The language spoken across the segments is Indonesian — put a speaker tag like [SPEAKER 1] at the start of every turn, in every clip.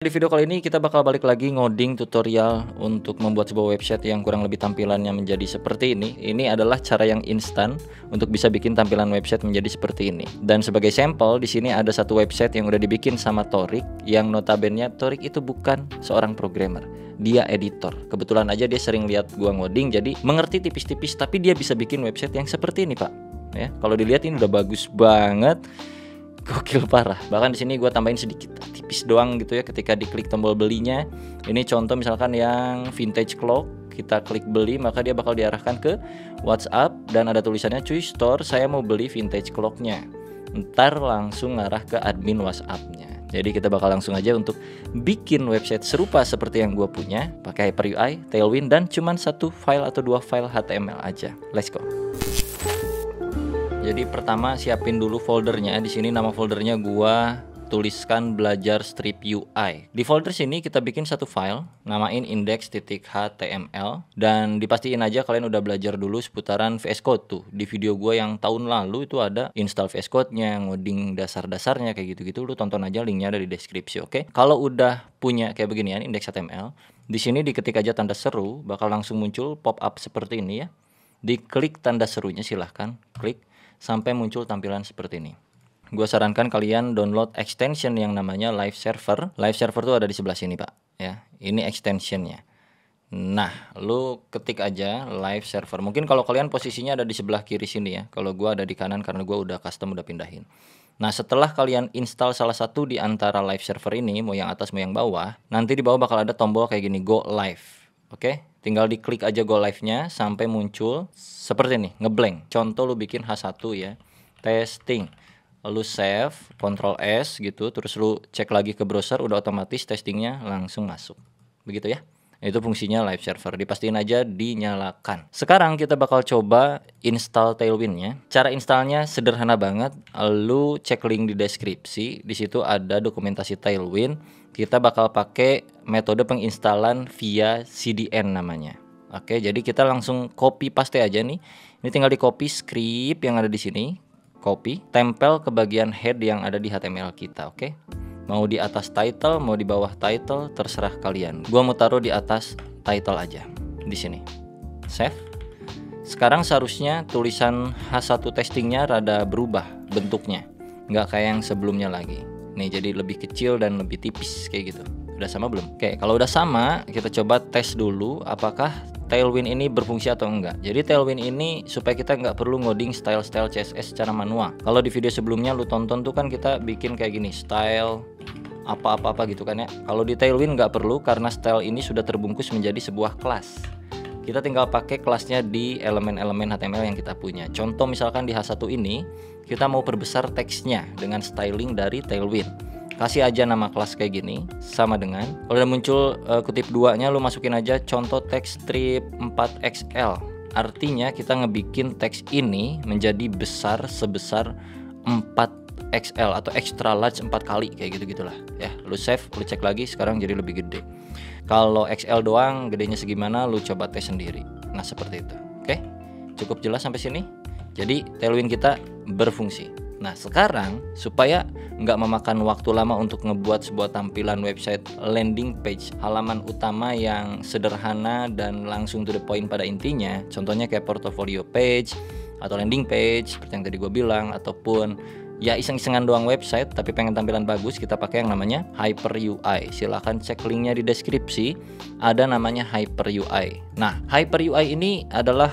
[SPEAKER 1] Di video kali ini kita bakal balik lagi ngoding tutorial untuk membuat sebuah website yang kurang lebih tampilannya menjadi seperti ini. Ini adalah cara yang instan untuk bisa bikin tampilan website menjadi seperti ini. Dan sebagai sampel di sini ada satu website yang udah dibikin sama Torik, yang notabene Torik itu bukan seorang programmer. Dia editor. Kebetulan aja dia sering lihat gua ngoding, jadi mengerti tipis-tipis, tapi dia bisa bikin website yang seperti ini, Pak. Ya, kalau dilihat ini udah bagus banget. Gokil parah. Bahkan di sini gue tambahin sedikit tipis doang gitu ya ketika diklik tombol belinya. Ini contoh misalkan yang vintage clock, kita klik beli maka dia bakal diarahkan ke WhatsApp dan ada tulisannya cuy store saya mau beli vintage clocknya. Ntar langsung ngarah ke admin WhatsApp-nya. Jadi kita bakal langsung aja untuk bikin website serupa seperti yang gue punya pakai Hyper UI, Tailwind dan cuman satu file atau dua file HTML aja. Let's go. Jadi pertama siapin dulu foldernya. Di sini nama foldernya gua tuliskan belajar strip UI. Di folder sini kita bikin satu file, namain index.html dan dipastiin aja kalian udah belajar dulu seputaran VS Code tuh. Di video gua yang tahun lalu itu ada install VS Code-nya, ngoding dasar-dasarnya kayak gitu-gitu. Lu tonton aja, linknya ada di deskripsi, oke? Kalau udah punya kayak beginian index.html, di sini diketik aja tanda seru, bakal langsung muncul pop-up seperti ini ya. Diklik tanda serunya silahkan, klik sampai muncul tampilan seperti ini. Gua sarankan kalian download extension yang namanya Live Server. Live Server tuh ada di sebelah sini, Pak. Ya, ini extensionnya. Nah, lu ketik aja Live Server. Mungkin kalau kalian posisinya ada di sebelah kiri sini ya. Kalau gua ada di kanan karena gua udah custom, udah pindahin. Nah, setelah kalian install salah satu di antara Live Server ini, mau yang atas mau yang bawah, nanti di bawah bakal ada tombol kayak gini, Go Live. Oke, tinggal diklik aja go live-nya sampai muncul seperti ini, ngeblank. Contoh lu bikin H1 ya, testing. Lu save, Ctrl S gitu, terus lu cek lagi ke browser, udah otomatis testingnya langsung masuk. Begitu ya. Itu fungsinya live server, dipastiin aja dinyalakan. Sekarang kita bakal coba install Tailwind-nya. Cara installnya sederhana banget. Lu cek link di deskripsi, di situ ada dokumentasi Tailwind. Kita bakal pakai metode penginstalan via CDN namanya. Oke, jadi kita langsung copy paste aja nih. Ini tinggal di copy script yang ada di sini, copy, tempel ke bagian head yang ada di HTML kita, oke? Mau di atas title, mau di bawah title, terserah kalian. Gua mau taruh di atas title aja, di sini. Save. Sekarang seharusnya tulisan H1 testingnya rada berubah bentuknya, nggak kayak yang sebelumnya lagi. Nih jadi lebih kecil dan lebih tipis kayak gitu. Udah sama belum? Oke, kalau udah sama, kita coba tes dulu apakah Tailwind ini berfungsi atau enggak. Jadi Tailwind ini supaya kita nggak perlu ngoding style-style CSS secara manual. Kalau di video sebelumnya lu tonton tuh kan kita bikin kayak gini, style apa-apa gitu kan ya. Kalau di Tailwind nggak perlu karena style ini sudah terbungkus menjadi sebuah kelas. Kita tinggal pakai kelasnya di elemen-elemen HTML yang kita punya. Contoh misalkan di H1 ini kita mau perbesar teksnya dengan styling dari Tailwind. Kasih aja nama kelas kayak gini, sama dengan kalau udah muncul kutip 2-nya lu masukin aja contoh teks strip 4XL. Artinya kita ngebikin teks ini menjadi besar sebesar 4XL atau extra large 4 kali kayak gitu-gitulah ya. Lu save, lu cek lagi sekarang jadi lebih gede. Kalau XL doang gedenya segimana lu coba tes sendiri. Nah, seperti itu. Oke. Cukup jelas sampai sini? Jadi Tailwind kita berfungsi. Nah, sekarang supaya nggak memakan waktu lama untuk ngebuat sebuah tampilan website landing page, halaman utama yang sederhana dan langsung to the point pada intinya, contohnya kayak portfolio page atau landing page seperti yang tadi gue bilang, ataupun ya iseng-isengan doang website tapi pengen tampilan bagus, kita pakai yang namanya Hyper UI. Silahkan cek linknya di deskripsi, ada namanya Hyper UI. Nah, Hyper UI ini adalah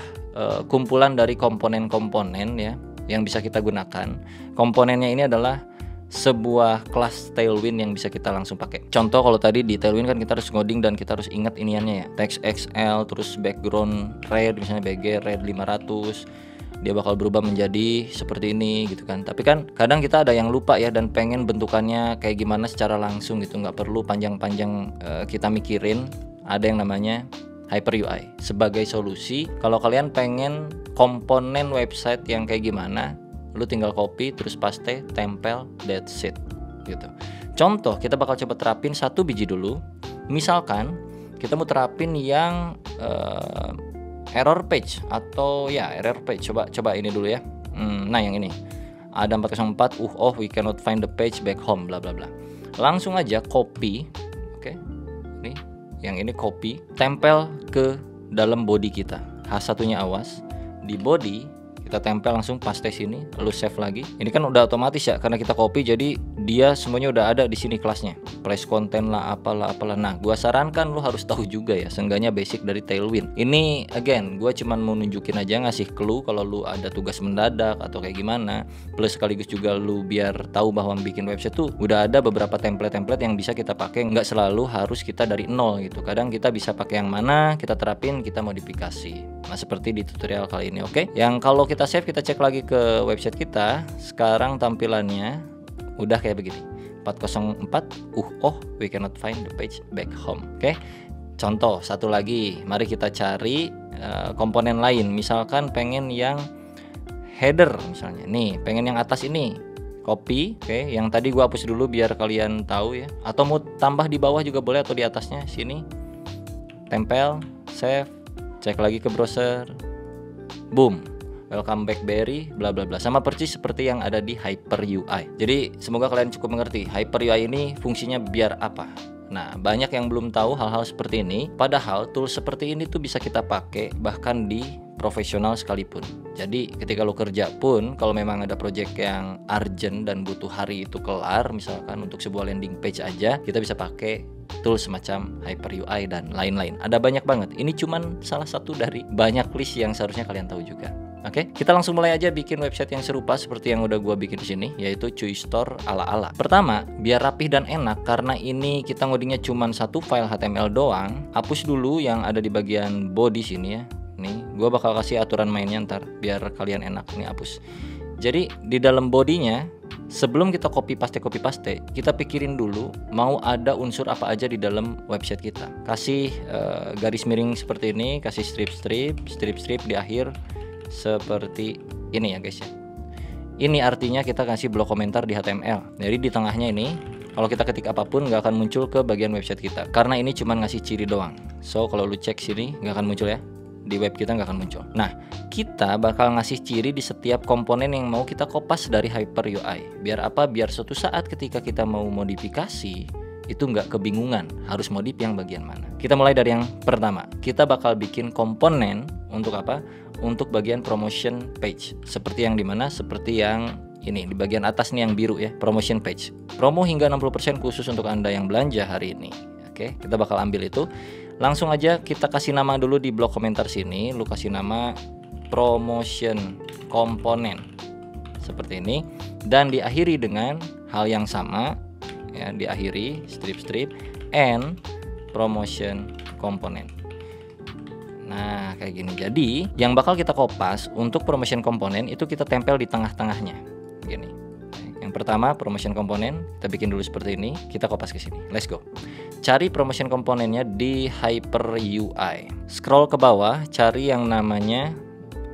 [SPEAKER 1] kumpulan dari komponen-komponen ya yang bisa kita gunakan. Komponennya ini adalah sebuah kelas Tailwind yang bisa kita langsung pakai. Contoh kalau tadi di Tailwind kan kita harus ngoding dan kita harus ingat iniannya ya, teks XL, terus background red misalnya BG red 500, dia bakal berubah menjadi seperti ini gitu kan. Tapi kan kadang kita ada yang lupa ya dan pengen bentukannya kayak gimana secara langsung gitu, nggak perlu panjang-panjang kita mikirin. Ada yang namanya Hyper UI sebagai solusi. Kalau kalian pengen komponen website yang kayak gimana, lu tinggal copy terus paste, tempel, that's it gitu. Contoh kita bakal coba terapin 1 biji dulu. Misalkan kita mau terapin yang error page atau ya error page. Coba ini dulu ya. Nah, yang ini ada 404 we cannot find the page back home bla bla bla. Langsung aja copy Oke. Ini yang ini copy, tempel ke dalam body kita. H1-nya awas. Di body kita tempel langsung paste sini, lalu save lagi. Ini kan udah otomatis ya karena kita copy, jadi dia semuanya udah ada di sini kelasnya. Place content lah, apalah. Nah, gua sarankan lu harus tahu juga ya, seenggaknya basic dari Tailwind. Ini again, gua cuman mau nunjukin aja, ngasih clue kalau lu ada tugas mendadak atau kayak gimana. Plus sekaligus juga lu biar tahu bahwa bikin website tuh udah ada beberapa template-template yang bisa kita pakai, nggak selalu harus kita dari nol gitu. Kadang kita bisa pakai yang mana, kita terapin, kita modifikasi. Nah, seperti di tutorial kali ini, oke? Yang kalau kita save, kita cek lagi ke website kita. Sekarang tampilannya udah kayak begini. 404. We cannot find the page back home. Oke. Contoh satu lagi. Mari kita cari komponen lain. Misalkan pengen yang header misalnya. Nih, pengen yang atas ini. Copy, oke. Yang tadi gua hapus dulu biar kalian tahu ya. Atau mau tambah di bawah juga boleh atau di atasnya sini. Tempel, save. Cek lagi ke browser, boom, welcome back Berry, bla bla bla. Sama persis seperti yang ada di Hyper UI. Jadi semoga kalian cukup mengerti Hyper UI ini fungsinya biar apa. Nah, banyak yang belum tahu hal-hal seperti ini. Padahal tools seperti ini tuh bisa kita pakai bahkan di profesional sekalipun. Jadi ketika lo kerja pun, kalau memang ada project yang urgent dan butuh hari itu kelar, misalkan untuk sebuah landing page aja, kita bisa pakai tools semacam Hyper UI dan lain-lain. Ada banyak banget. Ini cuman salah satu dari banyak list yang seharusnya kalian tahu juga. Oke, kita langsung mulai aja bikin website yang serupa seperti yang udah gua bikin di sini, yaitu Cuy Store ala-ala. Pertama, biar rapih dan enak, karena ini kita ngodingnya cuman satu file HTML doang, hapus dulu yang ada di bagian body sini ya. Nih, gua bakal kasih aturan mainnya ntar biar kalian enak. Nih, hapus. Jadi di dalam bodinya, sebelum kita copy paste, kita pikirin dulu mau ada unsur apa aja di dalam website kita. Kasih garis miring seperti ini, kasih strip di akhir seperti ini ya guys ya. Ini artinya kita kasih blok komentar di HTML. Jadi di tengahnya ini, kalau kita ketik apapun nggak akan muncul ke bagian website kita, karena ini cuma ngasih ciri doang. So kalau lu cek sini nggak akan muncul ya. Di web kita nggak akan muncul. Nah, kita bakal ngasih ciri di setiap komponen yang mau kita kopas dari Hyper UI. Biar apa? Biar suatu saat ketika kita mau modifikasi, itu nggak kebingungan harus modif yang bagian mana. Kita mulai dari yang pertama. Kita bakal bikin komponen untuk apa? Untuk bagian promotion page. Seperti yang dimana? Seperti yang ini di bagian atas nih yang biru ya, promotion page. Promo hingga 60% khusus untuk Anda yang belanja hari ini. Oke, kita bakal ambil itu. Langsung aja kita kasih nama dulu di blok komentar sini. Lu kasih nama promotion komponen seperti ini, dan diakhiri dengan hal yang sama ya, diakhiri strip and promotion komponen. Nah, kayak gini. Jadi yang bakal kita kopas untuk promotion komponen itu kita tempel di tengah-tengahnya gini. Yang pertama promotion komponen, kita bikin dulu seperti ini, kita kopas ke sini. Let's go. Cari promotion komponennya di Hyper UI. Scroll ke bawah, cari yang namanya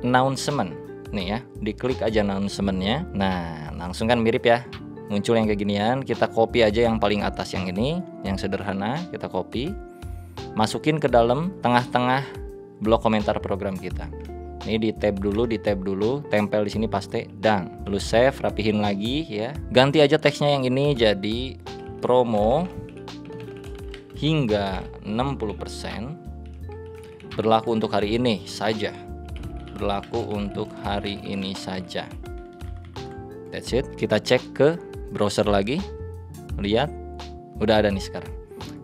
[SPEAKER 1] announcement. Nih ya, diklik aja announcement-nya. Nah, langsung kan mirip ya. Muncul yang kayak ginian, kita copy aja yang paling atas yang ini, yang sederhana, kita copy. Masukin ke dalam tengah-tengah blok komentar program kita. Ini di tab dulu, tempel di sini paste, dang. Lalu save, rapihin lagi ya. Ganti aja teksnya yang ini jadi promo hingga 60% berlaku untuk hari ini saja. That's it. Kita cek ke browser lagi. Lihat, udah ada nih sekarang.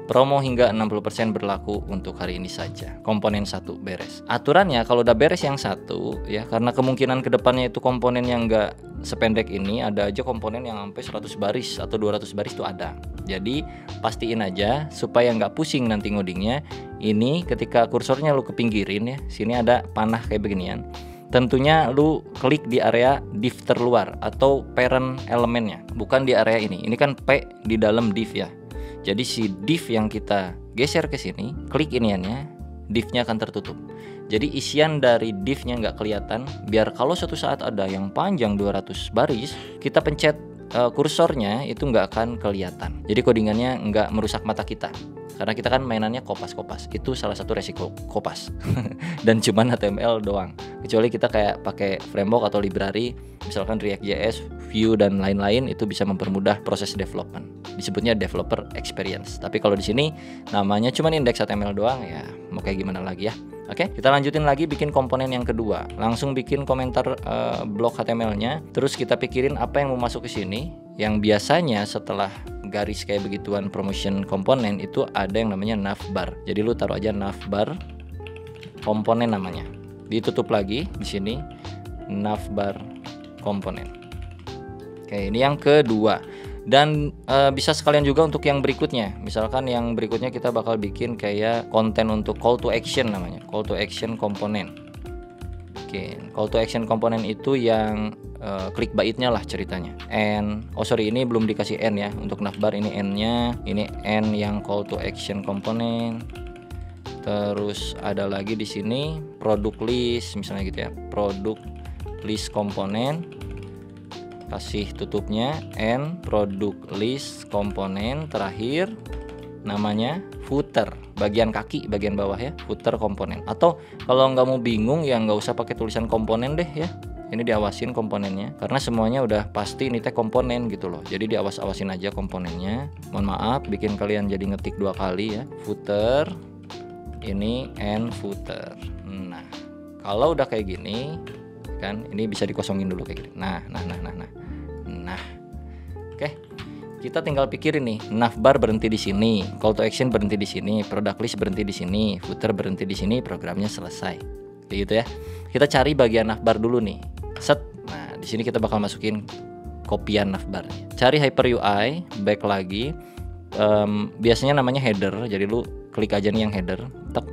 [SPEAKER 1] Promo hingga 60% berlaku untuk hari ini saja. Komponen 1 beres. Aturannya kalau udah beres yang satu ya, karena kemungkinan kedepannya itu komponen yang enggak sependek ini, ada aja komponen yang sampai 100 baris atau 200 baris itu ada. Jadi pastiin aja supaya nggak pusing nanti ngodingnya. Ini ketika kursornya lu kepinggirin ya, sini ada panah kayak beginian. Tentunya lu klik di area div terluar atau parent elemennya, bukan di area ini. Ini kan P di dalam div ya. Jadi si div yang kita geser ke sini, klik iniannya, divnya akan tertutup. Jadi isian dari divnya nggak kelihatan. Biar kalau suatu saat ada yang panjang 200 baris, kita pencet kursornya itu nggak akan kelihatan. Jadi codingannya nggak merusak mata kita. karena kita kan mainannya kopas-kopas. Itu salah satu resiko kopas. Dan cuman HTML doang. Kecuali kita kayak pakai framework atau library, misalkan React.js, Vue dan lain-lain, itu bisa mempermudah proses development. Disebutnya developer experience. Tapi kalau di sini namanya cuman index HTML doang, ya mau kayak gimana lagi ya. Oke, kita lanjutin lagi bikin komponen yang kedua. Langsung bikin komentar blok HTML-nya. Terus kita pikirin apa yang mau masuk ke sini. Yang biasanya setelah garis kayak begituan promotion komponen itu ada yang namanya navbar. Jadi lu taruh aja navbar komponen namanya. Ditutup lagi di sini navbar komponen. Oke, ini yang kedua. Dan bisa sekalian juga untuk yang berikutnya. Misalkan yang berikutnya kita bakal bikin kayak konten untuk call to action namanya, call to action komponen. Oke, call to action komponen itu yang clickbait-nya lah ceritanya. Ini belum dikasih N ya. Untuk navbar ini N-nya, ini N yang call to action komponen. Terus ada lagi di sini product list misalnya gitu ya. Product list komponen. Kasih tutupnya N product list komponen. Terakhir namanya footer, bagian kaki bagian bawah ya, footer komponen. Atau kalau nggak mau bingung ya nggak usah pakai tulisan komponen deh ya. Ini diawasin komponennya karena semuanya udah pasti ini teh komponen gitu loh. Jadi diawas-awasin aja komponennya. Mohon maaf bikin kalian jadi ngetik 2 kali ya. Footer ini N footer. Nah kalau udah kayak gini kan, ini bisa dikosongin dulu kayak gini. Nah. Oke. Kita tinggal pikirin nih, navbar berhenti di sini, call to action berhenti di sini, product list berhenti di sini, footer berhenti di sini, programnya selesai. Kayak gitu ya. Kita cari bagian navbar dulu nih. Set. Nah, di sini kita bakal masukin kopian navbarnya. Cari Hyper UI, back lagi. Biasanya namanya header, jadi lu klik aja nih yang header. Tek.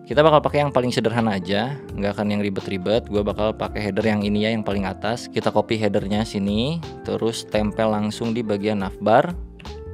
[SPEAKER 1] Kita bakal pakai yang paling sederhana aja, nggak akan yang ribet-ribet. Gue bakal pakai header yang ini ya, yang paling atas. Kita copy headernya sini, terus tempel langsung di bagian navbar,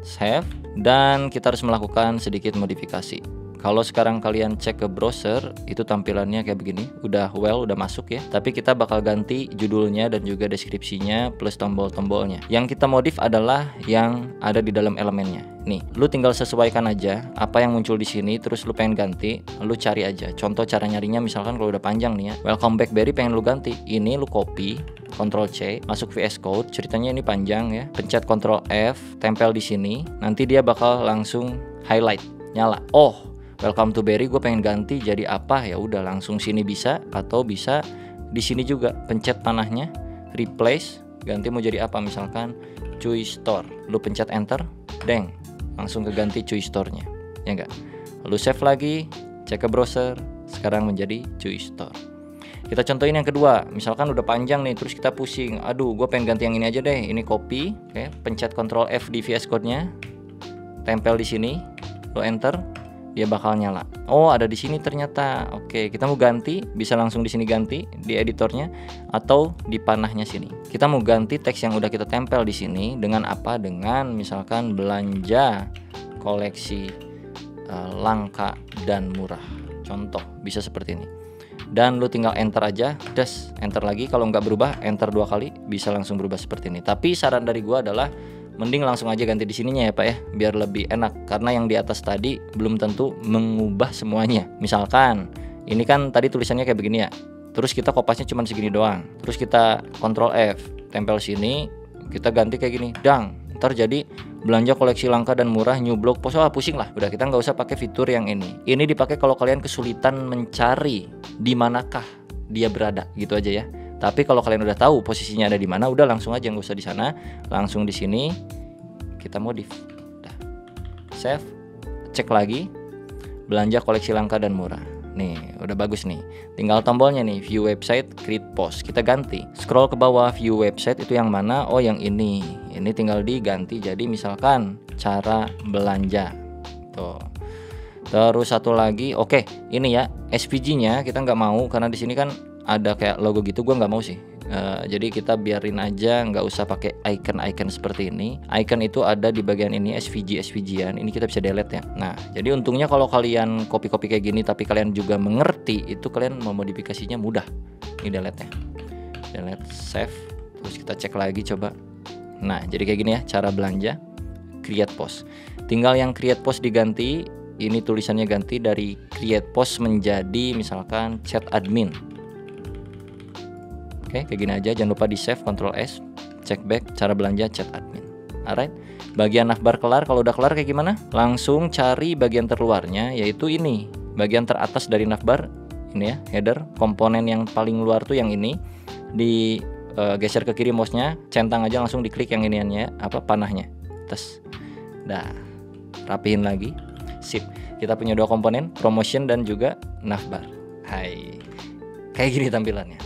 [SPEAKER 1] save, dan kita harus melakukan sedikit modifikasi. Kalau sekarang kalian cek ke browser, itu tampilannya kayak begini, udah udah masuk ya. Tapi kita bakal ganti judulnya dan juga deskripsinya plus tombol-tombolnya. Yang kita modif adalah yang ada di dalam elemennya. Nih, lu tinggal sesuaikan aja apa yang muncul di sini, terus lu pengen ganti, lu cari aja. Contoh cara nyarinya misalkan kalau udah panjang nih ya, welcome back Berry pengen lu ganti. Ini lu copy, Ctrl C, masuk VS Code, ceritanya ini panjang ya. Pencet Ctrl F, tempel di sini, nanti dia bakal langsung highlight, nyala. Oh, welcome to Berry gue pengen ganti jadi apa, ya udah langsung sini bisa, atau bisa di sini juga. Pencet panahnya, replace, ganti mau jadi apa, misalkan Cuy Store. Lu pencet enter, deng, langsung keganti Cuy Store-nya. Ya enggak? Lu save lagi, cek ke browser, sekarang menjadi Cuy Store. Kita contohin yang kedua, misalkan udah panjang nih, terus kita pusing, aduh gue pengen ganti yang ini aja deh. Ini copy, oke, pencet Ctrl F di VS Code-nya, tempel di sini, lu enter, dia bakal nyala. Oh, ada di sini ternyata. Oke, kita mau ganti, bisa langsung di sini ganti di editornya atau di panahnya sini. Kita mau ganti teks yang udah kita tempel di sini dengan apa? Dengan misalkan belanja koleksi langka dan murah. Contoh, bisa seperti ini. Dan lu tinggal enter aja, enter lagi. Kalau nggak berubah, enter 2 kali, bisa langsung berubah seperti ini. Tapi saran dari gua adalah mending langsung aja ganti di sininya ya Pak ya, biar lebih enak. Karena yang di atas tadi belum tentu mengubah semuanya. Misalkan ini kan tadi tulisannya kayak begini ya, terus kita kopasnya cuma segini doang, terus kita Ctrl F, tempel sini, kita ganti kayak gini, dang, ntar jadi belanja koleksi langka dan murah new blog post. Pusing lah, udah kita nggak usah pakai fitur yang ini. Ini dipakai kalau kalian kesulitan mencari di manakah dia berada, gitu aja ya. Tapi kalau kalian udah tahu posisinya ada di mana, udah langsung aja, nggak usah di sana, langsung di sini kita modif. Udah. Save, cek lagi, belanja koleksi langka dan murah. Nih, udah bagus nih. Tinggal tombolnya nih, view website, create post. Kita ganti. Scroll ke bawah, view website itu yang mana? Oh, yang ini. Ini tinggal diganti jadi misalkan cara belanja. Tuh. Terus satu lagi, oke, ini ya SVG-nya kita nggak mau karena di sini kan ada kayak logo gitu, gue nggak mau sih. Jadi kita biarin aja, nggak usah pakai icon-icon seperti ini. Icon itu ada di bagian ini, SVG-an. Ini kita bisa delete ya. Nah, jadi untungnya kalau kalian copy-copy kayak gini, tapi kalian juga mengerti, itu kalian memodifikasinya mudah. Ini delete ya. Delete, save. Terus kita cek lagi coba. Nah, jadi kayak gini ya cara belanja, create post. Tinggal yang create post diganti. Ini tulisannya ganti dari create post menjadi misalkan chat admin. Oke, kayak gini aja. Jangan lupa di save, Ctrl S, check back, cara belanja chat admin. Alright, bagian navbar kelar. Kalau udah kelar kayak gimana? Langsung cari bagian terluarnya, yaitu ini, bagian teratas dari navbar. Ini ya, header. Komponen yang paling luar tuh yang ini. Di geser ke kiri mouse-nya, centang aja langsung diklik yang iniannya, panahnya. Tes. Dah, rapihin lagi. Sip. Kita punya dua komponen, promotion dan juga navbar. Hai. Kayak gini tampilannya.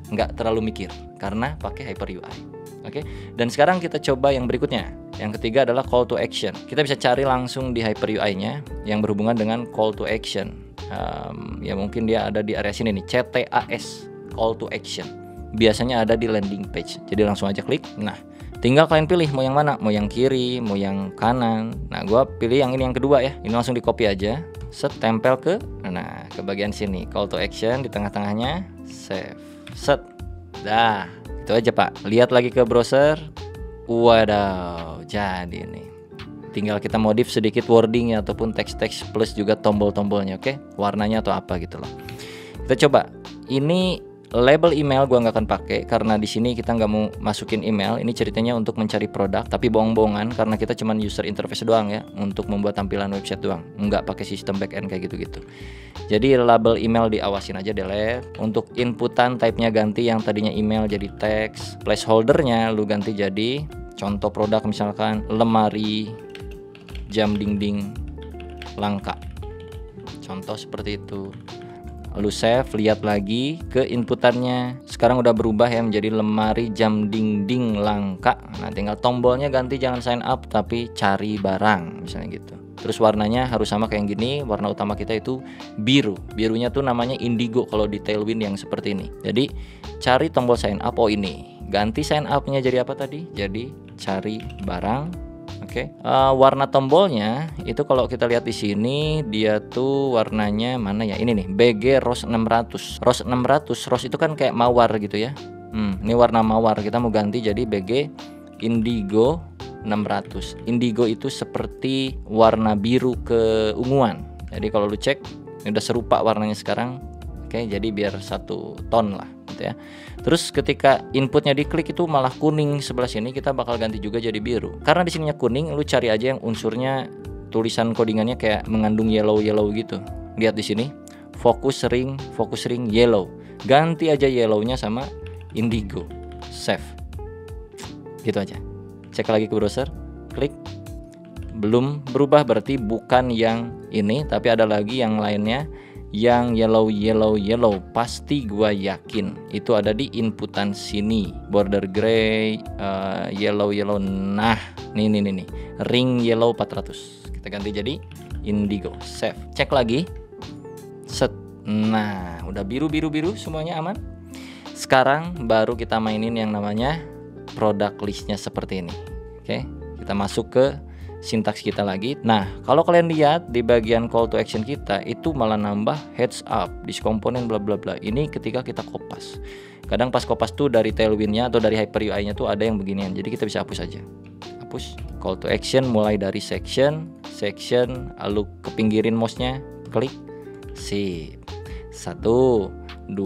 [SPEAKER 1] Nggak terlalu mikir karena pakai Hyper UI. Oke. Dan sekarang kita coba yang berikutnya. Yang ketiga adalah call to action. Kita bisa cari langsung di Hyper UI-nya yang berhubungan dengan call to action. Ya mungkin dia ada di area sini nih, CTAS, call to action. Biasanya ada di landing page. Jadi langsung aja klik. Nah, tinggal kalian pilih mau yang mana, mau yang kiri, mau yang kanan. Nah, gua pilih yang ini, yang kedua ya. Ini langsung di copy aja, set, tempel ke bagian sini, call to action di tengah-tengahnya, save, set. Dah, itu aja Pak. Lihat lagi ke browser. Wadaw, jadi nih. Tinggal kita modif sedikit wording ataupun teks-teks plus juga tombol-tombolnya, oke? Warnanya atau apa gitu loh. Kita coba. Ini label email gua nggak akan pakai karena di sini kita nggak mau masukin email. Ini ceritanya untuk mencari produk, tapi bohong-bohongan karena kita cuman user interface doang ya, untuk membuat tampilan website doang, nggak pakai sistem backend kayak gitu-gitu. Jadi label email diawasin aja, delete. Untuk inputan type-nya ganti, yang tadinya email jadi teks. Placeholder-nya lu ganti jadi contoh produk, misalkan lemari jam dinding langka. Contoh seperti itu. Lalu save, lihat lagi ke inputannya. Sekarang udah berubah ya menjadi lemari jam dinding langka. Nah, tinggal tombolnya ganti, jangan sign up tapi cari barang misalnya gitu. Terus warnanya harus sama kayak yang gini. Warna utama kita itu biru. Birunya tuh namanya indigo kalau di Tailwind yang seperti ini. Jadi cari tombol sign up. Oh ini. Ganti sign up-nya jadi apa tadi? Jadi cari barang. Oke. Warna tombolnya itu kalau kita lihat di sini dia tuh warnanya mana ya? Ini nih, BG Rose 600. Rose 600, Rose itu kan kayak mawar gitu ya. Ini warna mawar. Kita mau ganti jadi BG Indigo 600. Indigo itu seperti warna biru keunguan. Jadi kalau lu cek, ini udah serupa warnanya sekarang. Oke, jadi biar satu ton lah gitu ya. Terus ketika inputnya diklik itu malah kuning sebelah sini, kita bakal ganti juga jadi biru. Karena di sininya kuning, lu cari aja yang unsurnya tulisan codingannya kayak mengandung yellow gitu. Lihat di sini, focus ring yellow. Ganti aja yellownya sama indigo. Save. Gitu aja. Cek lagi ke browser, klik. Belum berubah, berarti bukan yang ini, tapi ada lagi yang lainnya. Yang yellow pasti gua yakin itu ada di inputan sini, border gray, yellow. Nah, nih ring yellow 400 kita ganti jadi indigo. Save, cek lagi, set. Nah, udah biru semuanya aman. Sekarang baru kita mainin yang namanya product listnya seperti ini. Oke, kita masuk ke sintaks kita lagi. Nah, kalau kalian lihat di bagian call to action kita itu malah nambah heads up, this komponen bla bla bla. Ini ketika kita kopas. Kadang pas kopas tuh dari Tailwind-nya atau dari Hyper UI-nya tuh ada yang beginian. Jadi kita bisa hapus aja. Hapus call to action mulai dari section, lalu ke pinggirin mouse-nya, klik. Sip. 1 2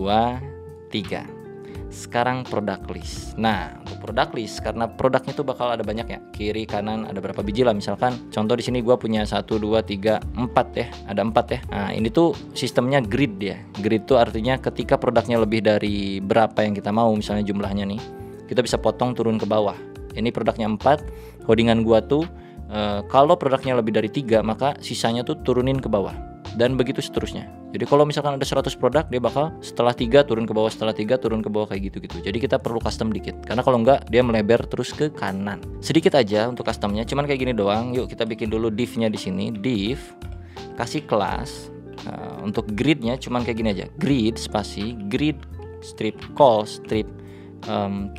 [SPEAKER 1] 3. Sekarang product list. Nah, untuk product list karena produknya tuh bakal ada banyak ya, kiri kanan ada berapa biji lah, misalkan contoh di sini gua punya 1 2 3 4 ya, ada 4 ya. Nah, ini tuh sistemnya grid ya. Grid tuh artinya ketika produknya lebih dari berapa yang kita mau, misalnya jumlahnya nih, kita bisa potong turun ke bawah. Ini produknya 4, codingan gua tuh kalau produknya lebih dari 3 maka sisanya tuh turunin ke bawah. Dan begitu seterusnya. Jadi kalau misalkan ada 100 produk, dia bakal setelah 3 turun ke bawah, setelah 3 turun ke bawah kayak gitu-gitu. Jadi kita perlu custom dikit. Karena kalau enggak dia melebar terus ke kanan. Sedikit aja untuk customnya, cuman kayak gini doang. Yuk kita bikin dulu div-nya di sini. Div, kasih kelas. Untuk grid-nya cuman kayak gini aja. Grid spasi grid strip call strip 3.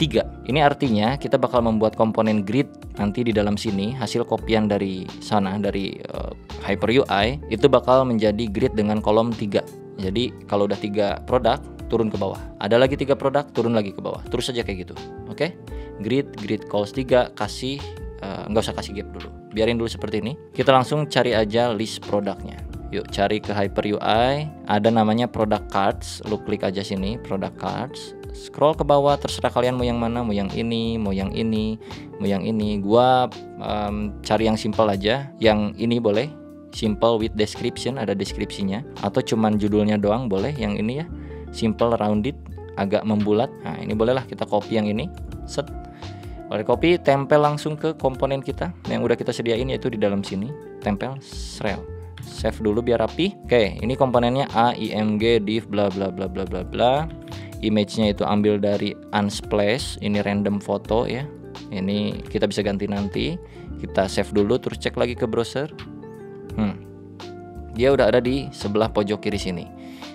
[SPEAKER 1] Ini artinya kita bakal membuat komponen grid nanti di dalam sini, hasil kopian dari sana dari Hyper UI itu bakal menjadi grid dengan kolom 3. Jadi kalau udah 3 produk turun ke bawah, ada lagi 3 produk turun lagi ke bawah, terus aja kayak gitu. Oke, grid calls 3, kasih nggak usah kasih gap dulu, biarin dulu seperti ini. Kita langsung cari aja list produknya. Yuk cari ke Hyper UI, ada namanya product cards, lu klik aja sini product cards. Scroll ke bawah, terserah kalian mau yang mana, mau yang ini, mau yang ini, mau yang ini. Gua cari yang simple aja, yang ini boleh, simple with description, ada deskripsinya, atau cuman judulnya doang boleh, yang ini ya, simple rounded, agak membulat. Nah ini bolehlah kita copy yang ini, set. Kalau copy, tempel langsung ke komponen kita yang udah kita sediain, yaitu di dalam sini, tempel, srel. Save dulu biar rapi. Oke, ini komponennya a, img, div, bla bla bla bla bla bla. Image-nya itu ambil dari Unsplash, ini random foto ya. Ini kita bisa ganti nanti. Kita save dulu, terus cek lagi ke browser. Dia udah ada di sebelah pojok kiri sini.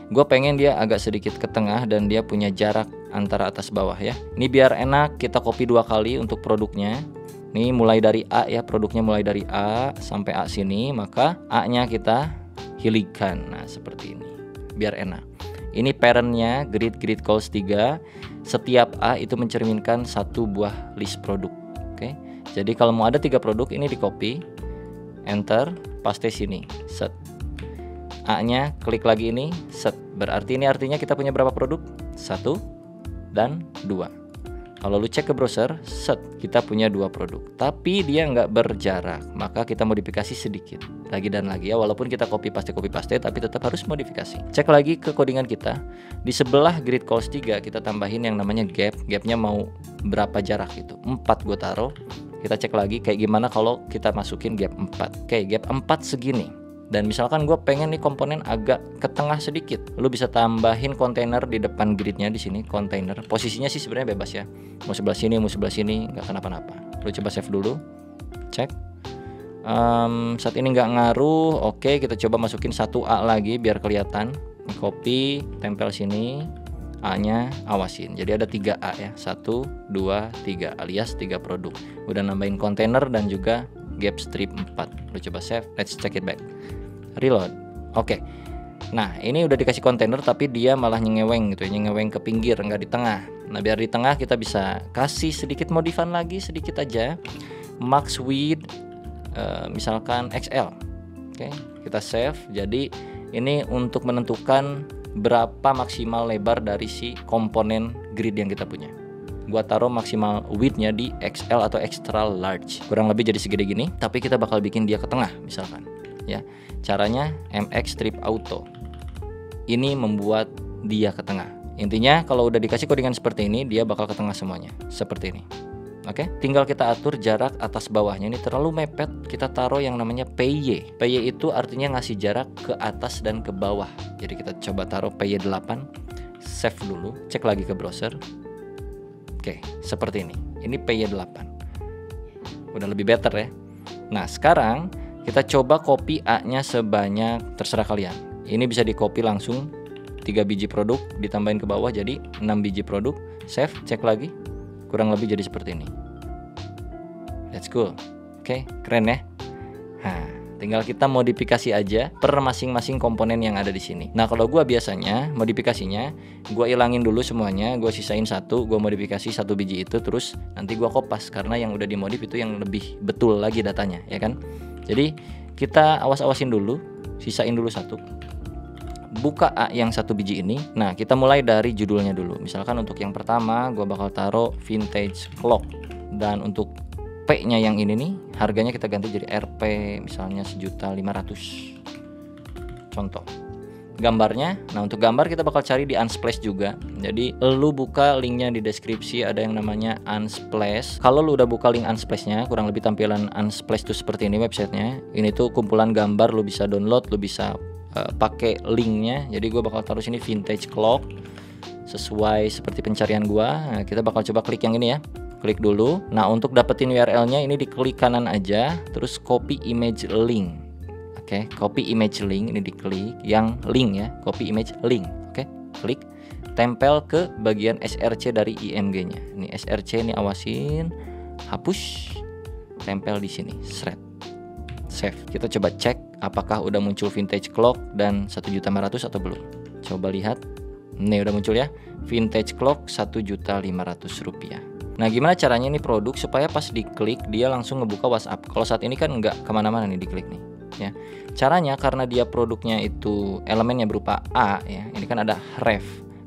[SPEAKER 1] Gue pengen dia agak sedikit ke tengah dan dia punya jarak antara atas bawah ya. Ini biar enak, kita copy 2 kali untuk produknya. Ini mulai dari A ya, produknya mulai dari A sampai A sini, maka A-nya kita hilangkan. Nah, seperti ini. Biar enak. Ini parent-nya grid calls 3. Setiap A itu mencerminkan 1 buah list produk. Oke. Jadi kalau mau ada 3 produk, ini di copy, enter, paste sini, set. A-nya klik lagi ini, set. Berarti ini artinya kita punya berapa produk? 1 dan 2. Kalau lu cek ke browser, set, kita punya 2 produk. Tapi dia nggak berjarak, maka kita modifikasi sedikit. Lagi dan lagi ya, walaupun kita copy paste, tapi tetap harus modifikasi. Cek lagi ke codingan kita. Di sebelah grid calls 3, kita tambahin yang namanya gap. Gapnya mau berapa jarak gitu. 4 gue taruh. Kita cek lagi kayak gimana kalau kita masukin gap 4. Oke, gap 4 segini. Dan misalkan gue pengen nih komponen agak ke tengah sedikit, lu bisa tambahin kontainer di depan gridnya di sini, kontainer. Posisinya sih sebenarnya bebas ya, mau sebelah sini, nggak kenapa-napa. Lu coba save dulu, cek. Saat ini nggak ngaruh. Oke, kita coba masukin 1A lagi biar kelihatan. Copy, tempel sini, A-nya awasin. Jadi ada 3A ya, 1, 2, 3 alias 3 produk. Udah nambahin kontainer dan juga gap strip 4. Lu coba save, let's check it back. Reload. Oke. Nah, ini udah dikasih kontainer tapi dia malah nyengeweng gitu ya, nyengeweng ke pinggir, nggak di tengah. Nah, biar di tengah kita bisa kasih sedikit modifan lagi, sedikit aja. Max width misalkan XL. Oke, kita save. Jadi ini untuk menentukan berapa maksimal lebar dari si komponen grid yang kita punya. Gua taruh maksimal width-nya di XL atau extra large. Kurang lebih jadi segede gini, tapi kita bakal bikin dia ke tengah misalkan. Ya. Caranya MX strip auto. Ini membuat dia ke tengah. Intinya kalau udah dikasih codingan seperti ini, dia bakal ke tengah semuanya. Seperti ini. Oke, tinggal kita atur jarak atas bawahnya. Ini terlalu mepet, kita taruh yang namanya PY. PY itu artinya ngasih jarak ke atas dan ke bawah. Jadi kita coba taruh PY 8. Save dulu, cek lagi ke browser. Oke, seperti ini. Ini PY 8. Udah lebih better ya. Nah, sekarang kita coba copy A-nya sebanyak terserah kalian. Ini bisa di copy langsung 3 biji produk ditambahin ke bawah jadi 6 biji produk. Save, cek lagi. Kurang lebih jadi seperti ini. That's cool. Oke, keren ya. Nah, tinggal kita modifikasi aja per masing-masing komponen yang ada di sini. Nah, kalau gua biasanya modifikasinya gua ilangin dulu semuanya, gua sisain 1, gua modifikasi 1 biji itu, terus nanti gua kopas karena yang udah dimodif itu yang lebih betul lagi datanya, ya kan? Jadi kita awas-awasin dulu, sisain dulu 1. Buka A yang 1 biji ini. Nah, kita mulai dari judulnya dulu. Misalkan untuk yang pertama gua bakal taruh vintage clock. Dan untuk P-nya yang ini nih, harganya kita ganti jadi RP misalnya 1.500.000. Contoh. Gambarnya, nah untuk gambar kita bakal cari di Unsplash juga. Jadi lu buka linknya di deskripsi, ada yang namanya Unsplash. Kalau lu udah buka link Unsplash-nya, kurang lebih tampilan Unsplash tuh seperti ini websitenya. Ini tuh kumpulan gambar, lu bisa download, lu bisa pakai linknya. Jadi gue bakal taruh sini vintage clock sesuai seperti pencarian gua. Nah, kita bakal coba klik yang ini ya. Klik dulu. Nah, untuk dapetin URL-nya ini diklik kanan aja, terus copy image link. Oke, copy image link ini diklik yang link ya, copy image link. Oke, klik, tempel ke bagian src dari img-nya. Ini src ini awasin, hapus, tempel di sini, shred, save. Kita coba cek apakah udah muncul vintage clock dan 1.500.000 atau belum. Coba lihat, nih udah muncul ya, vintage clock 1.500.000 rupiah. Nah, gimana caranya ini produk supaya pas diklik dia langsung ngebuka WhatsApp. Kalau saat ini kan nggak kemana-mana nih diklik nih, ya. Caranya karena dia produknya itu elemennya berupa A, ya. Ini kan ada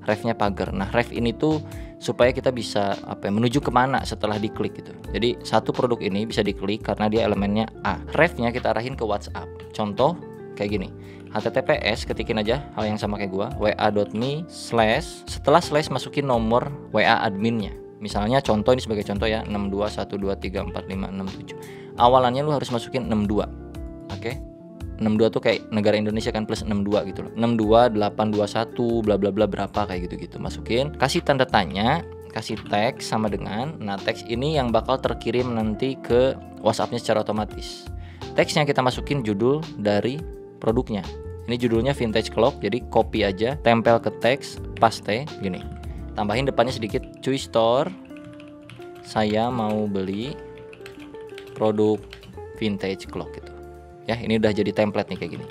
[SPEAKER 1] refnya pagar. Nah, ref ini tuh supaya kita bisa menuju kemana setelah diklik gitu. Jadi satu produk ini bisa diklik karena dia elemennya A. Refnya kita arahin ke WhatsApp. Contoh kayak gini. HTTPS, ketikin aja hal yang sama kayak gua, wa.me/ setelah slash masukin nomor WA adminnya. Misalnya contoh ini sebagai contoh ya, 6212345667. Awalannya lu harus masukin 62. Oke. 62 tuh kayak negara Indonesia kan plus 62 gitu loh. 62821 bla bla bla berapa kayak gitu-gitu. Masukin, kasih tanda tanya, kasih teks sama dengan, nah teks ini yang bakal terkirim nanti ke WhatsApp-nya secara otomatis. Teksnya kita masukin judul dari produknya. Ini judulnya Vintage Clock, jadi copy aja, tempel ke teks, paste gini. Tambahin depannya sedikit, cuy store, saya mau beli produk vintage clock gitu. Ya, ini udah jadi template nih kayak gini.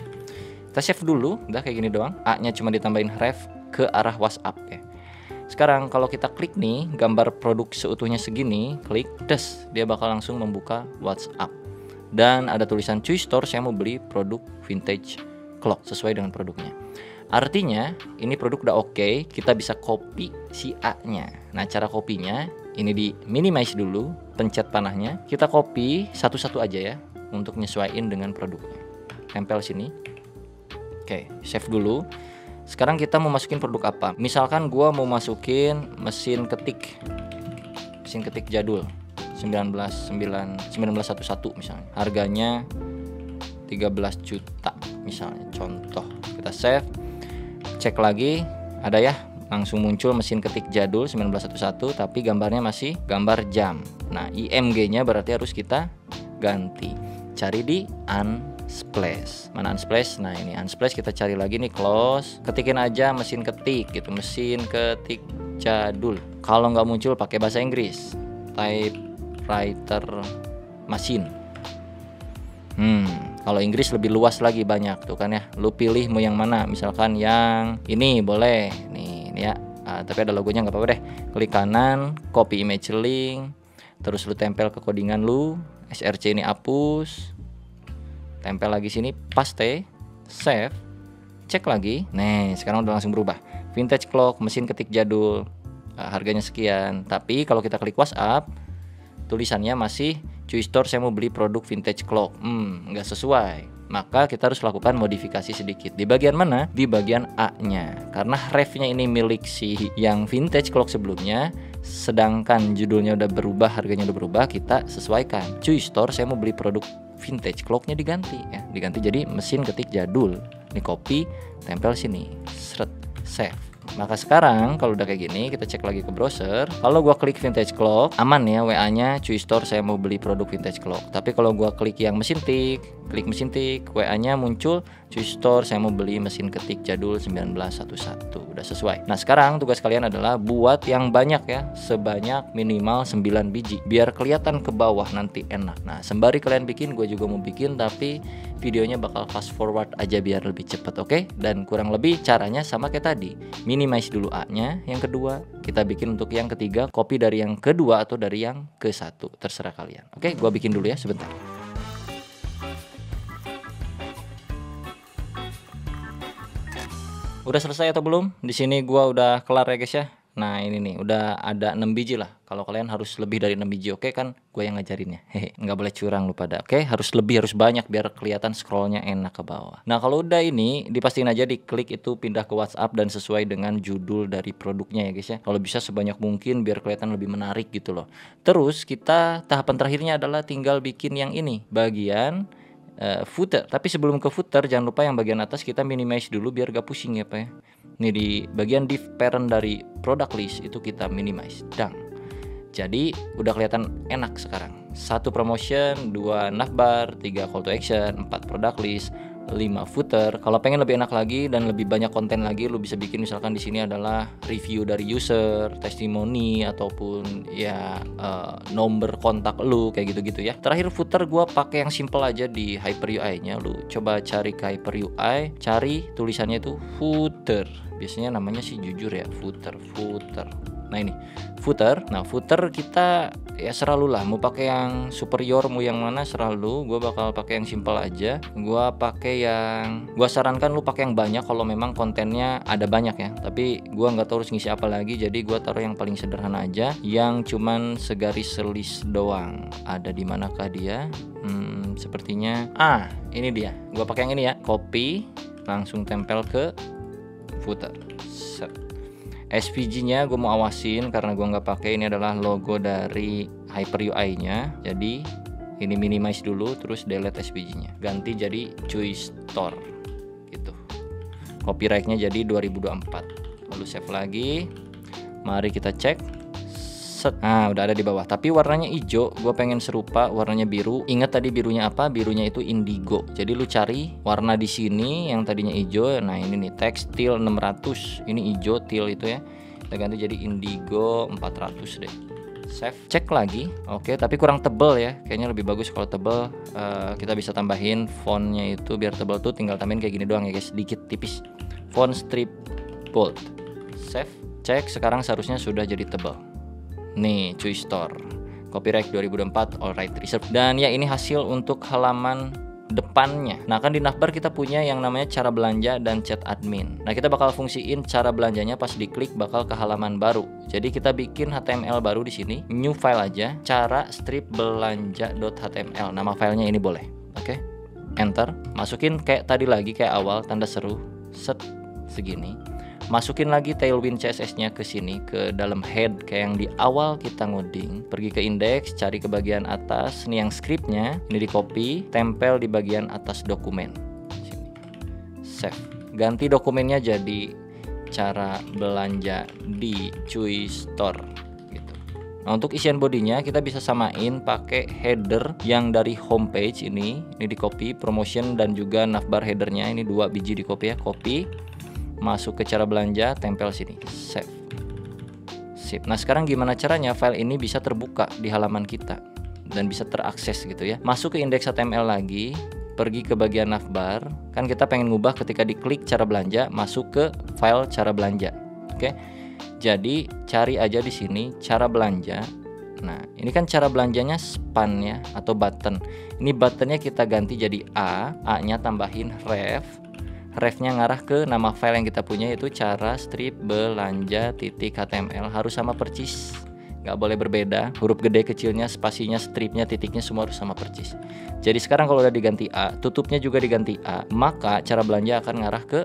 [SPEAKER 1] Kita save dulu, udah kayak gini doang. A-nya cuma ditambahin ref ke arah WhatsApp ya. Sekarang kalau kita klik nih, gambar produk seutuhnya segini, klik, des, dia bakal langsung membuka WhatsApp. Dan ada tulisan cuy store, saya mau beli produk vintage clock sesuai dengan produknya. Artinya ini produk udah oke, kita bisa copy si A-nya. Nah, cara kopinya ini di minimize dulu, pencet panahnya, kita copy satu-satu aja ya untuk nyesuaiin dengan produknya. Tempel sini. Oke, save dulu. Sekarang kita mau masukin produk apa? Misalkan gua mau masukin mesin ketik jadul 1911 misalnya. Harganya 13 juta misalnya, contoh. Kita save, cek lagi, ada ya, langsung muncul mesin ketik jadul 1911 tapi gambarnya masih gambar jam. Nah, IMG-nya berarti harus kita ganti. Cari di Unsplash. Mana Unsplash? Nah, ini Unsplash, kita cari lagi nih, close. Ketikin aja mesin ketik gitu, mesin ketik jadul. Kalau nggak muncul pakai bahasa Inggris, typewriter machine. Kalau Inggris lebih luas lagi, banyak tuh kan ya. Lu pilih mau yang mana, misalkan yang ini boleh nih, ini ya. Tapi ada logonya nggak apa-apa deh. Klik kanan, copy image link, terus lu tempel ke codingan lu. SRC ini hapus, tempel lagi sini, paste, save, cek lagi. Nih, sekarang udah langsung berubah. Vintage clock, mesin ketik jadul, harganya sekian. Tapi kalau kita klik WhatsApp, tulisannya masih cuy store, saya mau beli produk vintage clock. Nggak sesuai. Maka kita harus lakukan modifikasi sedikit. Di bagian mana? Di bagian A-nya. Karena refnya ini milik si yang vintage clock sebelumnya, sedangkan judulnya udah berubah, harganya udah berubah, kita sesuaikan. Cuy store, saya mau beli produk vintage clocknya diganti ya. Diganti jadi mesin ketik jadul. Ini copy, tempel sini, save. Maka sekarang kalau udah kayak gini, kita cek lagi ke browser. Kalau gua klik vintage clock, aman ya, WA-nya cuy store, saya mau beli produk vintage clock. Tapi kalau gua klik yang mesin tik, klik mesin tik, WA-nya muncul cuy store, saya mau beli mesin ketik jadul 1911. Udah sesuai. Nah, sekarang tugas kalian adalah buat yang banyak ya, sebanyak minimal 9 biji biar kelihatan ke bawah nanti enak. Nah, sembari kalian bikin, gue juga mau bikin, tapi videonya bakal fast forward aja biar lebih cepet, oke? Dan kurang lebih caranya sama kayak tadi. Minimize dulu A-nya, yang kedua kita bikin untuk yang ketiga, copy dari yang kedua atau dari yang ke satu, terserah kalian. Oke, gua bikin dulu ya sebentar. Udah selesai atau belum? Di sini gua udah kelar ya guys ya. Nah, ini nih udah ada 6 biji lah. Kalau kalian harus lebih dari 6 biji, oke kan? Gue yang ngajarinnya. Hehe, nggak boleh curang lu pada. Oke, harus lebih, harus banyak biar kelihatan scrollnya enak ke bawah. Nah, kalau udah ini dipastiin aja diklik itu pindah ke WhatsApp dan sesuai dengan judul dari produknya ya guys ya. Kalau bisa sebanyak mungkin biar kelihatan lebih menarik gitu loh. Terus kita tahapan terakhirnya adalah tinggal bikin yang ini, bagian footer. Tapi sebelum ke footer, jangan lupa yang bagian atas kita minimize dulu biar gak pusing ya Pak ya. Ini di bagian div parent dari product list itu kita minimize. Dang. Jadi udah kelihatan enak sekarang. 1 promotion, 2 navbar, 3 call to action, 4 product list, 5 footer. Kalau pengen lebih enak lagi dan lebih banyak konten lagi, lu bisa bikin misalkan di sini adalah review dari user, testimoni ataupun ya nomor kontak lu kayak gitu-gitu ya. Terakhir footer gua pakai yang simple aja di Hyper UI-nya. Lu coba cari ke Hyper UI, cari tulisannya itu footer. Biasanya namanya sih jujur ya, footer. Nah ini footer. Nah footer kita ya selalu lah, mau pakai yang superior mau yang mana selalu. Gue bakal pakai yang simple aja. Gue sarankan lu pakai yang banyak kalau memang kontennya ada banyak ya. Tapi gue nggak tahu harus ngisi apa lagi, jadi gue taruh yang paling sederhana aja, yang cuman segaris selis doang. Ada di manakah dia? Sepertinya ini dia. Gue pakai yang ini ya. Copy, langsung tempel ke footer. Set. SVG-nya gue mau awasin karena gue nggak pakai. Ini adalah logo dari HyperUI-nya. Jadi ini minimize dulu, terus delete SVG-nya. Ganti jadi Cuy Store gitu. Copyright-nya jadi 2024. Lalu save lagi. Mari kita cek. Set. Nah udah ada di bawah, tapi warnanya hijau. Gue pengen serupa warnanya biru. Ingat tadi birunya apa? Birunya itu indigo. Jadi lu cari warna di sini yang tadinya hijau. Nah ini nih, tekstil 600. Ini hijau teal itu ya. Kita ganti jadi indigo 400 deh. Save. Cek lagi. Oke, tapi kurang tebel ya. Kayaknya lebih bagus kalau tebel. Kita bisa tambahin fontnya itu biar tebel tuh. Tinggal tambahin kayak gini doang ya guys, sedikit tipis. Font strip bold. Save. Cek. Sekarang seharusnya sudah jadi tebel. Nih, Cuy Store. Copyright 2024, alright reserve. Dan ya ini hasil untuk halaman depannya. Nah kan di navbar kita punya yang namanya cara belanja dan chat admin. Nah kita bakal fungsiin cara belanjanya pas diklik bakal ke halaman baru. Jadi kita bikin HTML baru di sini, new file aja, cara strip belanja.html. Nama filenya ini boleh. Oke. Enter. Masukin kayak tadi lagi, kayak awal, tanda seru. Set segini. Masukin lagi Tailwind CSS-nya ke sini, ke dalam head kayak yang di awal kita ngoding. Pergi ke index, cari ke bagian atas. Ini yang scriptnya, ini di copy, tempel di bagian atas dokumen. Sini. Save. Ganti dokumennya jadi cara belanja di Cuy Store. Gitu. Nah untuk isian bodinya kita bisa samain pakai header yang dari homepage ini di copy, promotion dan juga navbar headernya. Ini 2 biji di copy ya, copy. Masuk ke cara belanja, tempel sini, save. Sip. Nah sekarang gimana caranya file ini bisa terbuka di halaman kita dan bisa terakses gitu ya. Masuk ke index HTML lagi, pergi ke bagian navbar. Kan kita pengen ngubah ketika diklik cara belanja, masuk ke file cara belanja. Oke. Jadi cari aja di sini cara belanja. Nah ini kan cara belanjanya span ya, atau button. Ini buttonnya kita ganti jadi A-nya tambahin ref-nya ngarah ke nama file yang kita punya, yaitu cara strip belanja.html. Harus sama persis, nggak boleh berbeda. Huruf gede kecilnya, spasinya, stripnya, titiknya semua harus sama persis. Jadi sekarang kalau udah diganti A, tutupnya juga diganti A, maka cara belanja akan ngarah ke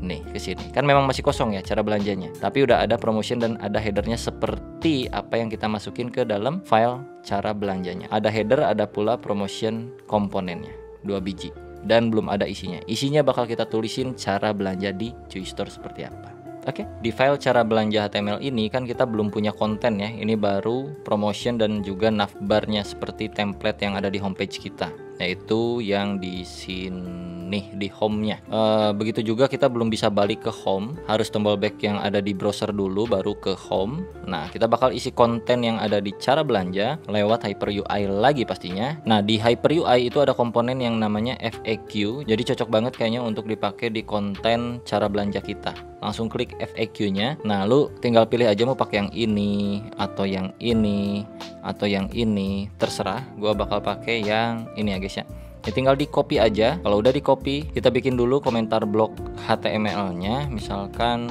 [SPEAKER 1] nih, ke sini. Kan memang masih kosong ya cara belanjanya, tapi udah ada promotion dan ada headernya seperti apa yang kita masukin ke dalam file cara belanjanya. Ada header, ada pula promotion komponennya, 2 biji. Dan belum ada isinya. Isinya bakal kita tulisin cara belanja di Cuy Store seperti apa. Oke, di file cara belanja HTML ini kan kita belum punya konten ya. Ini baru promotion dan juga navbarnya seperti template yang ada di homepage kita, yaitu yang di sini di home-nya. Begitu juga kita belum bisa balik ke home, harus tombol back yang ada di browser dulu baru ke home. Nah, kita bakal isi konten yang ada di cara belanja lewat HyperUI lagi pastinya. Nah, di HyperUI itu ada komponen yang namanya FAQ. Jadi cocok banget kayaknya untuk dipakai di konten cara belanja kita. Langsung klik FAQ-nya. Nah, lu tinggal pilih aja mau pakai yang ini atau yang ini atau yang ini, terserah. Gua bakal pakai yang ini ya guys ya. Ya tinggal di copy aja. Kalau udah di copy, kita bikin dulu komentar blok HTML-nya. Misalkan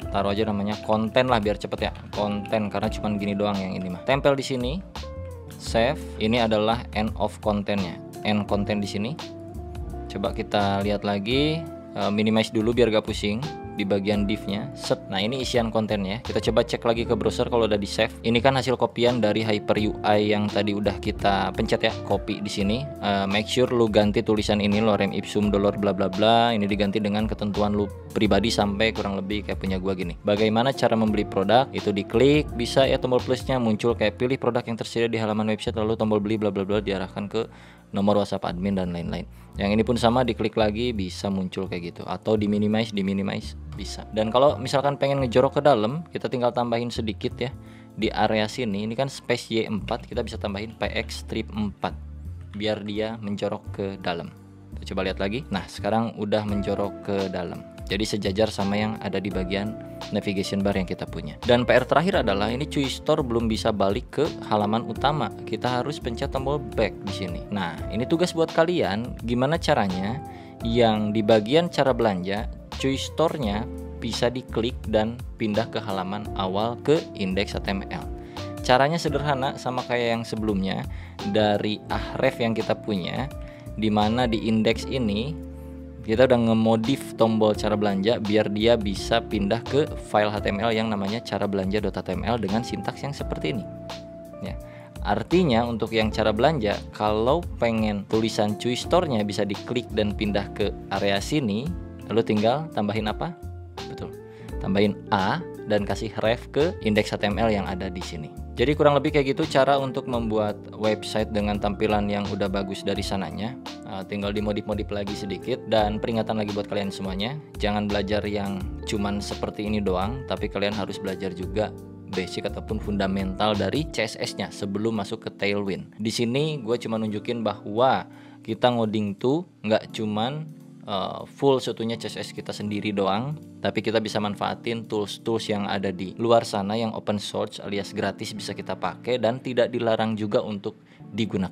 [SPEAKER 1] taruh aja namanya konten lah biar cepet ya. Konten, karena cuman gini doang yang ini mah. Tempel di sini. Save. Ini adalah end of kontennya. End konten di sini. Coba kita lihat lagi. Minimize dulu biar gak pusing di bagian div-nya. Set. Nah, ini isian kontennya. Kita coba cek lagi ke browser kalau udah di save. Ini kan hasil kopian dari HyperUI yang tadi udah kita pencet ya, copy di sini. Make sure lu ganti tulisan ini lorem ipsum dolor bla bla bla. Ini diganti dengan ketentuan lu pribadi sampai kurang lebih kayak punya gua gini. Bagaimana cara membeli produk? Itu diklik, bisa ya tombol plusnya muncul kayak pilih produk yang tersedia di halaman website, lalu tombol beli bla bla bla diarahkan ke nomor WhatsApp admin dan lain-lain. Yang ini pun sama, diklik lagi bisa muncul kayak gitu, atau di minimize bisa. Dan kalau misalkan pengen ngejorok ke dalam, kita tinggal tambahin sedikit ya di area sini. Ini kan space Y4, kita bisa tambahin PX strip 4 biar dia menjorok ke dalam. Kita coba lihat lagi. Nah, sekarang udah menjorok ke dalam. Jadi sejajar sama yang ada di bagian navigation bar yang kita punya. Dan PR terakhir adalah ini Chewy Store belum bisa balik ke halaman utama. Kita harus pencet tombol back di sini. Nah, ini tugas buat kalian, gimana caranya yang di bagian cara belanja Chewy Store-nya bisa diklik dan pindah ke halaman awal ke indeks HTML. Caranya sederhana sama kayak yang sebelumnya. Dari Ahref yang kita punya, dimana di indeks ini kita udah ngemodif tombol cara belanja biar dia bisa pindah ke file HTML yang namanya cara belanja.html dengan sintaks yang seperti ini ya. Artinya untuk yang cara belanja, kalau pengen tulisan Chewy Store-nya bisa diklik dan pindah ke area sini, lalu tinggal tambahin apa? Betul, tambahin A dan kasih ref ke indeks HTML yang ada di sini. Jadi kurang lebih kayak gitu cara untuk membuat website dengan tampilan yang udah bagus dari sananya. Tinggal dimodif-modif lagi sedikit. Dan peringatan lagi buat kalian semuanya, jangan belajar yang cuman seperti ini doang, tapi kalian harus belajar juga basic ataupun fundamental dari CSS-nya sebelum masuk ke Tailwind. Di sini gue cuma nunjukin bahwa kita ngoding tuh nggak cuman full seutuhnya CSS kita sendiri doang, tapi kita bisa manfaatin tools-tools yang ada di luar sana yang open source alias gratis bisa kita pakai dan tidak dilarang juga untuk digunakan.